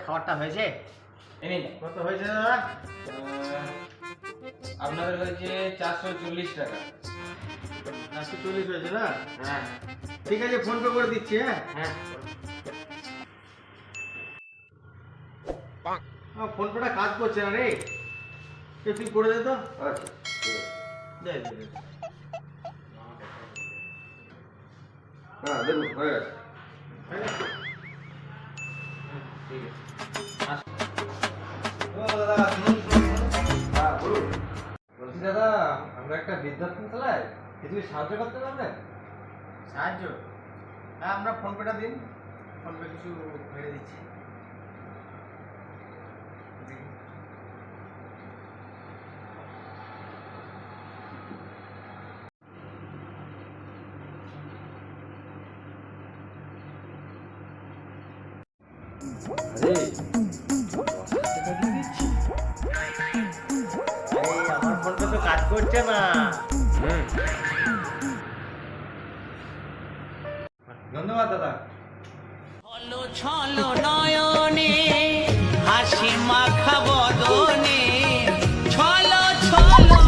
খাবারটা হয়েছে? এই নিন। কত হয়েছে দাদা? আপনাদের হয়েছে 440 টাকা। 440 হয়েছে না? হ্যাঁ ঠিক আছে, ফোন পে করে দিচ্ছি। হ্যাঁ হ্যাঁ। আমার ফোন পেটা কাজ করছে না রে, তুই করে দে তো। আচ্ছা ঠিক আছে। দে দে দে। হ্যাঁ দেখুন হয়ে গেছে। হয়ে গেছে? ঠিক আছে। ও দাদা, শুনুন শুনুন শুনুন। হ্যাঁ বলুন। বলছি দাদা, আমরা একটা বৃদ্ধাশ্রম চালাই, কিছু সাহায্য করতে পারবেন? সাহায্য? হ্যাঁ, আমরা ফোন পেটা দিন, ফোন পে কিছু মেরে দিচ্ছি। আরে আরে আমার ফোন পে তো কাজ করছে না। ধন্যবাদ দাদা। ছলো ছলো নয়নে হাসি মাখা বদনে ছলো ছলো